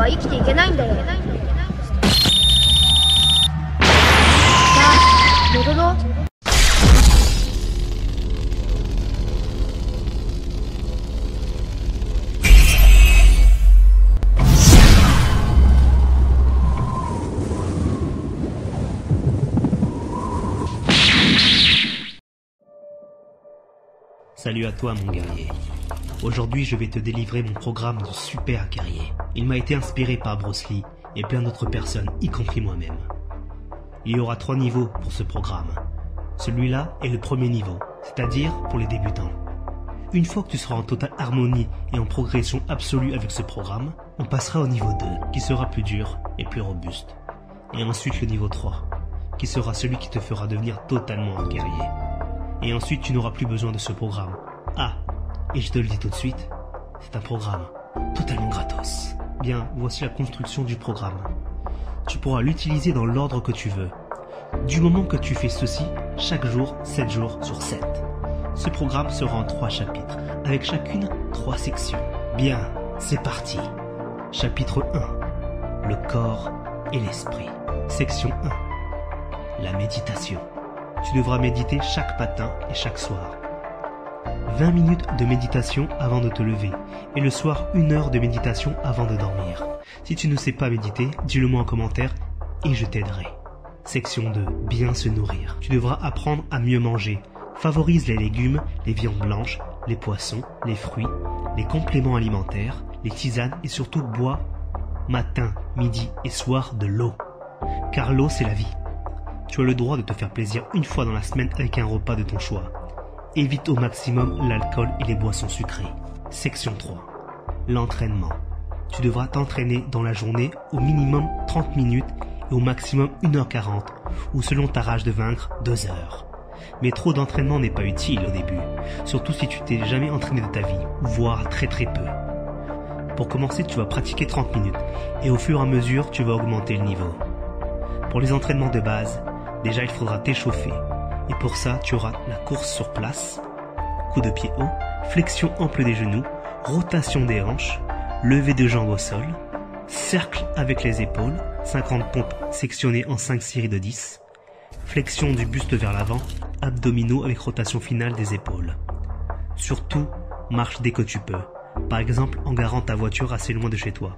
は生きていけないんだよ。さあ、戻ろう。Salut à toi mon guerrier. Aujourd'hui je vais te délivrer mon programme de super guerrier. Il m'a été inspiré par Bruce Lee et plein d'autres personnes, y compris moi-même. Il y aura 3 niveaux pour ce programme. Celui-là est le premier niveau, c'est-à-dire pour les débutants. Une fois que tu seras en totale harmonie et en progression absolue avec ce programme, on passera au niveau 2, qui sera plus dur et plus robuste. Et ensuite le niveau 3, qui sera celui qui te fera devenir totalement un guerrier. Et ensuite tu n'auras plus besoin de ce programme. Ah, et je te le dis tout de suite, c'est un programme totalement gratos. Bien, voici la construction du programme. Tu pourras l'utiliser dans l'ordre que tu veux. Du moment que tu fais ceci chaque jour, 7 jours sur 7. Ce programme sera en 3 chapitres, avec chacune 3 sections. Bien, c'est parti. Chapitre 1. Le corps et l'esprit. Section 1. La méditation. Tu devras méditer chaque matin et chaque soir. 20 minutes de méditation avant de te lever et le soir 1 heure de méditation avant de dormir. Si tu ne sais pas méditer, dis-le moi en commentaire et je t'aiderai. Section 2. Bien se nourrir. Tu devras apprendre à mieux manger. Favorise les légumes, les viandes blanches, les poissons, les fruits, les compléments alimentaires, les tisanes et surtout bois matin, midi et soir de l'eau. Car l'eau c'est la vie. Tu as le droit de te faire plaisir une fois dans la semaine avec un repas de ton choix. Évite au maximum l'alcool et les boissons sucrées. Section 3. L'entraînement. Tu devras t'entraîner dans la journée au minimum 30 minutes et au maximum 1h40 ou selon ta rage de vaincre 2 heures. Mais trop d'entraînement n'est pas utile au début, surtout si tu t'es jamais entraîné de ta vie, voire très peu. Pour commencer, tu vas pratiquer 30 minutes et au fur et à mesure, tu vas augmenter le niveau. Pour les entraînements de base, déjà il faudra t'échauffer. Et pour ça, tu auras la course sur place, coup de pied haut, flexion ample des genoux, rotation des hanches, levée de jambes au sol, cercle avec les épaules, 50 pompes sectionnées en 5 séries de 10, flexion du buste vers l'avant, abdominaux avec rotation finale des épaules. Surtout, marche dès que tu peux, par exemple en garant ta voiture assez loin de chez toi.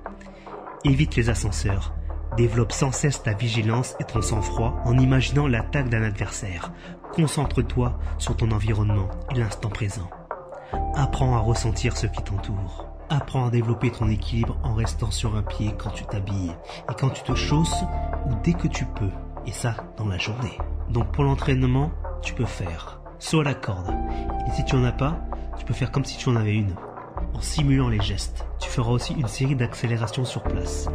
Évite les ascenseurs. Développe sans cesse ta vigilance et ton sang-froid en imaginant l'attaque d'un adversaire. Concentre-toi sur ton environnement et l'instant présent. Apprends à ressentir ce qui t'entoure. Apprends à développer ton équilibre en restant sur un pied quand tu t'habilles et quand tu te chausses ou dès que tu peux. Et ça, dans la journée. Donc pour l'entraînement, tu peux faire saut à la corde. Et si tu en as pas, tu peux faire comme si tu en avais une. En simulant les gestes. Tu feras aussi une série d'accélérations sur place.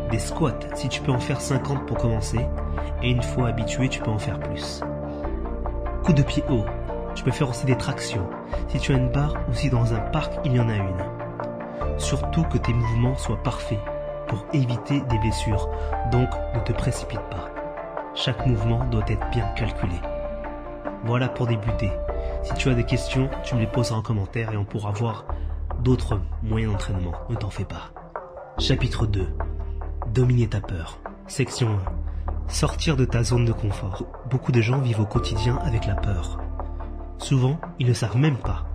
Des squats, si tu peux en faire 50 pour commencer, et une fois habitué, tu peux en faire plus. Coup de pied haut, tu peux faire aussi des tractions. Si tu as une barre ou si dans un parc, il y en a une. Surtout que tes mouvements soient parfaits pour éviter des blessures, donc ne te précipite pas. Chaque mouvement doit être bien calculé. Voilà pour débuter. Si tu as des questions, tu me les poseras en commentaire et on pourra voir d'autres moyens d'entraînement. Ne t'en fais pas. Chapitre 2. Dominer ta peur. Section 1. Sortir de ta zone de confort. Beaucoup de gens vivent au quotidien avec la peur. Souvent, ils ne savent même pas.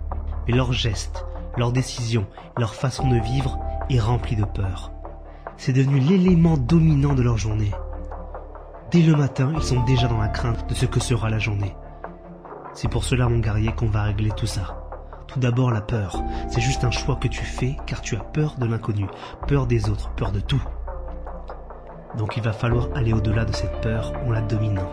Mais leurs gestes, leurs décisions, leur façon de vivre est remplie de peur. C'est devenu l'élément dominant de leur journée. Dès le matin, ils sont déjà dans la crainte de ce que sera la journée. C'est pour cela, mon guerrier, qu'on va régler tout ça. Tout d'abord, la peur. C'est juste un choix que tu fais car tu as peur de l'inconnu, peur des autres, peur de tout. Donc il va falloir aller au-delà de cette peur en la dominant.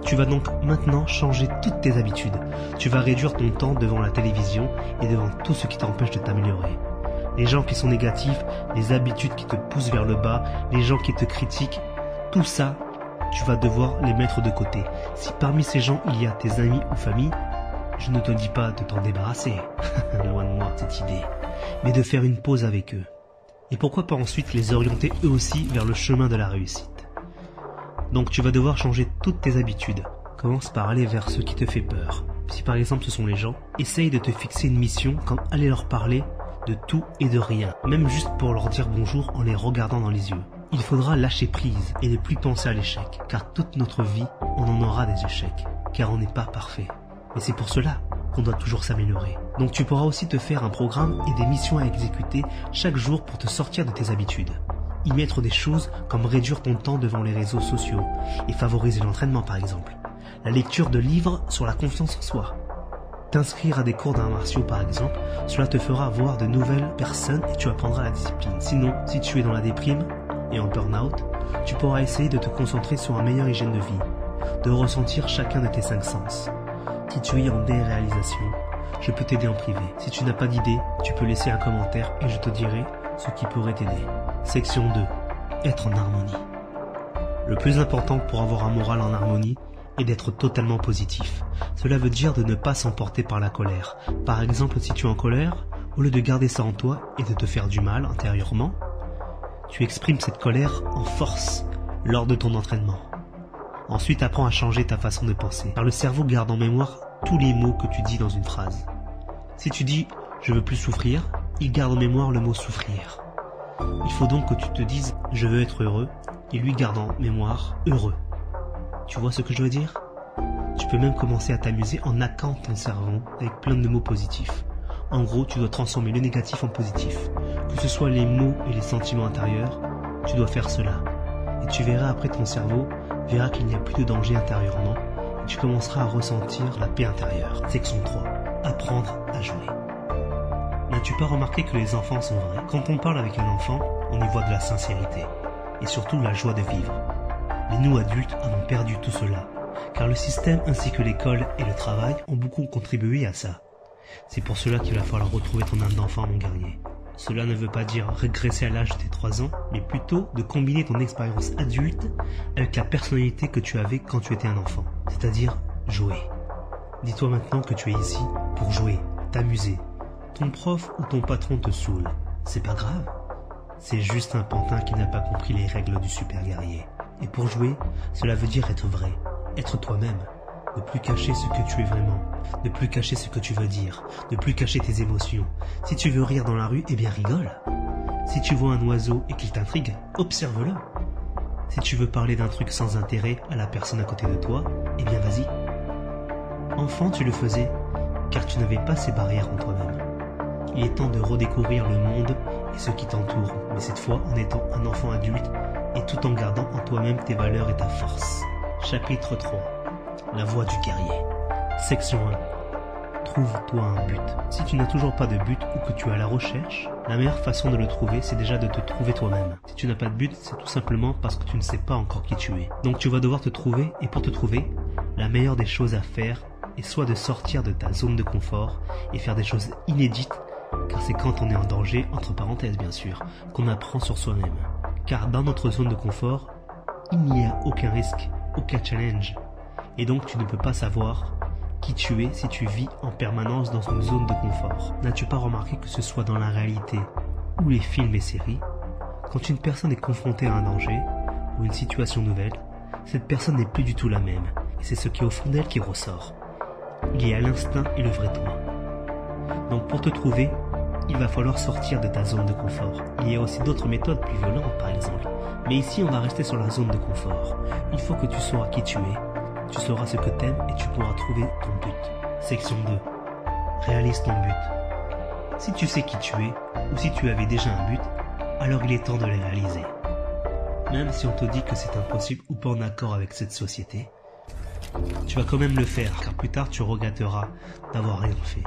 Tu vas donc maintenant changer toutes tes habitudes. Tu vas réduire ton temps devant la télévision et devant tout ce qui t'empêche de t'améliorer. Les gens qui sont négatifs, les habitudes qui te poussent vers le bas, les gens qui te critiquent, tout ça, tu vas devoir les mettre de côté. Si parmi ces gens il y a tes amis ou famille, je ne te dis pas de t'en débarrasser, loin de moi cette idée, mais de faire une pause avec eux. Et pourquoi pas ensuite les orienter eux aussi vers le chemin de la réussite. Donc tu vas devoir changer toutes tes habitudes. Commence par aller vers ce qui te fait peur. Si par exemple ce sont les gens, essaye de te fixer une mission. Quand aller leur parler, de tout et de rien, même juste pour leur dire bonjour en les regardant dans les yeux. Il faudra lâcher prise et ne plus penser à l'échec, car toute notre vie, on en aura des échecs, car on n'est pas parfait. Mais c'est pour cela qu'on doit toujours s'améliorer. Donc tu pourras aussi te faire un programme et des missions à exécuter chaque jour pour te sortir de tes habitudes. Y mettre des choses comme réduire ton temps devant les réseaux sociaux et favoriser l'entraînement par exemple. La lecture de livres sur la confiance en soi. T'inscrire à des cours d'arts martiaux par exemple, cela te fera voir de nouvelles personnes et tu apprendras la discipline. Sinon, si tu es dans la déprime et en burn-out, tu pourras essayer de te concentrer sur une meilleure hygiène de vie, de ressentir chacun de tes 5 sens. Si tu es en déréalisation, je peux t'aider en privé. Si tu n'as pas d'idée, tu peux laisser un commentaire et je te dirai ce qui pourrait t'aider. Section 2. Être en harmonie. Le plus important pour avoir un moral en harmonie est d'être totalement positif. Cela veut dire de ne pas s'emporter par la colère. Par exemple, si tu es en colère, au lieu de garder ça en toi et de te faire du mal intérieurement, tu exprimes cette colère en force lors de ton entraînement. Ensuite, apprends à changer ta façon de penser, car le cerveau garde en mémoire tous les mots que tu dis dans une phrase. Si tu dis « je veux plus souffrir », il garde en mémoire le mot « souffrir ». Il faut donc que tu te dises « je veux être heureux » et lui garde en mémoire « heureux ». Tu vois ce que je veux dire? Tu peux même commencer à t'amuser en hackant ton cerveau avec plein de mots positifs. En gros, tu dois transformer le négatif en positif. Que ce soit les mots et les sentiments intérieurs, tu dois faire cela. Et tu verras après ton cerveau verra qu'il n'y a plus de danger intérieurement et tu commenceras à ressentir la paix intérieure. Section 3. Apprendre à jouer. N'as-tu pas remarqué que les enfants sont vrais? Quand on parle avec un enfant, on y voit de la sincérité et surtout la joie de vivre. Mais nous adultes avons perdu tout cela, car le système ainsi que l'école et le travail ont beaucoup contribué à ça. C'est pour cela qu'il va falloir retrouver ton âme d'enfant, mon guerrier. Cela ne veut pas dire régresser à l'âge de tes 3 ans, mais plutôt de combiner ton expérience adulte avec la personnalité que tu avais quand tu étais un enfant, c'est-à-dire jouer. Dis-toi maintenant que tu es ici pour jouer, t'amuser. Ton prof ou ton patron te saoule, c'est pas grave. C'est juste un pantin qui n'a pas compris les règles du super guerrier. Et pour jouer, cela veut dire être vrai, être toi-même. Ne plus cacher ce que tu es vraiment, ne plus cacher ce que tu veux dire, ne plus cacher tes émotions. Si tu veux rire dans la rue, eh bien rigole. Si tu vois un oiseau et qu'il t'intrigue, observe-le. Si tu veux parler d'un truc sans intérêt à la personne à côté de toi, eh bien vas-y. Enfant, tu le faisais, car tu n'avais pas ces barrières en toi-même. Il est temps de redécouvrir le monde et ce qui t'entoure, mais cette fois en étant un enfant adulte et tout en gardant en toi-même tes valeurs et ta force. Chapitre 3. La voie du guerrier. Section 1. Trouve-toi un but. Si tu n'as toujours pas de but ou que tu es à la recherche, la meilleure façon de le trouver, c'est déjà de te trouver toi-même. Si tu n'as pas de but, c'est tout simplement parce que tu ne sais pas encore qui tu es. Donc tu vas devoir te trouver, et pour te trouver, la meilleure des choses à faire est soit de sortir de ta zone de confort et faire des choses inédites, car c'est quand on est en danger, entre parenthèses bien sûr, qu'on apprend sur soi-même. Car dans notre zone de confort, il n'y a aucun risque, aucun challenge. Et donc tu ne peux pas savoir qui tu es si tu vis en permanence dans une zone de confort. N'as-tu pas remarqué que ce soit dans la réalité ou les films et séries, quand une personne est confrontée à un danger ou une situation nouvelle, cette personne n'est plus du tout la même. Et c'est ce qui est au fond d'elle qui ressort. Il y a l'instinct et le vrai toi. Donc pour te trouver, il va falloir sortir de ta zone de confort. Il y a aussi d'autres méthodes plus violentes par exemple. Mais ici on va rester sur la zone de confort. Il faut que tu sauras qui tu es. Tu sauras ce que t'aimes et tu pourras trouver ton but. Section 2. Réalise ton but. Si tu sais qui tu es, ou si tu avais déjà un but, alors il est temps de le réaliser. Même si on te dit que c'est impossible ou pas en accord avec cette société, tu vas quand même le faire, car plus tard tu regretteras d'avoir rien fait.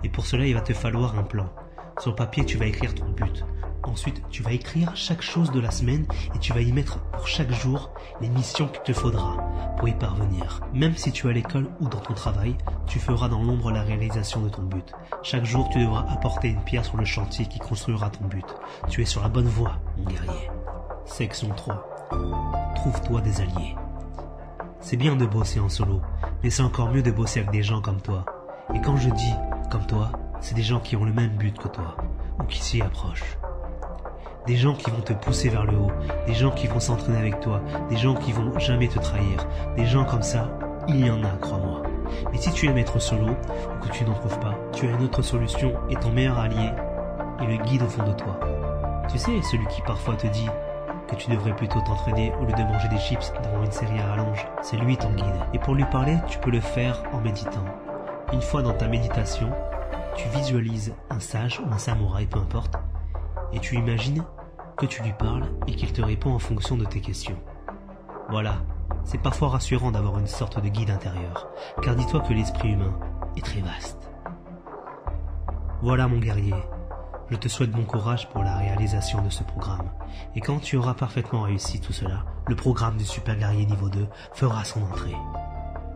Et pour cela, il va te falloir un plan. Sur papier, tu vas écrire ton but. Ensuite, tu vas écrire chaque chose de la semaine et tu vas y mettre pour chaque jour les missions qu'il te faudra pour y parvenir. Même si tu es à l'école ou dans ton travail, tu feras dans l'ombre la réalisation de ton but. Chaque jour, tu devras apporter une pierre sur le chantier qui construira ton but. Tu es sur la bonne voie, mon guerrier. Section 3. Trouve-toi des alliés. C'est bien de bosser en solo, mais c'est encore mieux de bosser avec des gens comme toi. Et quand je dis « comme toi », c'est des gens qui ont le même but que toi, ou qui s'y approchent. Des gens qui vont te pousser vers le haut, des gens qui vont s'entraîner avec toi, des gens qui vont jamais te trahir. Des gens comme ça, il y en a, crois-moi. Mais si tu aimes être solo, ou que tu n'en trouves pas, tu as une autre solution et ton meilleur allié, et le guide au fond de toi. Tu sais, celui qui parfois te dit que tu devrais plutôt t'entraîner au lieu de manger des chips devant une série à rallonge. C'est lui ton guide. Et pour lui parler, tu peux le faire en méditant. Une fois dans ta méditation, tu visualises un sage ou un samouraï, peu importe, et tu imagines que tu lui parles et qu'il te répond en fonction de tes questions. Voilà, c'est parfois rassurant d'avoir une sorte de guide intérieur, car dis-toi que l'esprit humain est très vaste. Voilà mon guerrier, je te souhaite bon courage pour la réalisation de ce programme, et quand tu auras parfaitement réussi tout cela, le programme du Super Guerrier niveau 2 fera son entrée.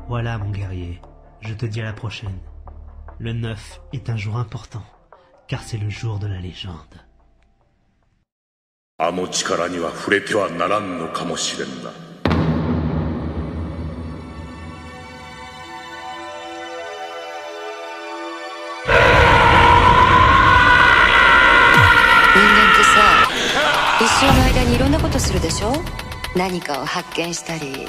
Voilà mon guerrier, je te dis à la prochaine. Le 9 est un jour important, car c'est le jour de la légende. あの力には触れてはならんのかもしれんな。人間ってさ、一生の間にいろんなことするでしょ。何かを発見したり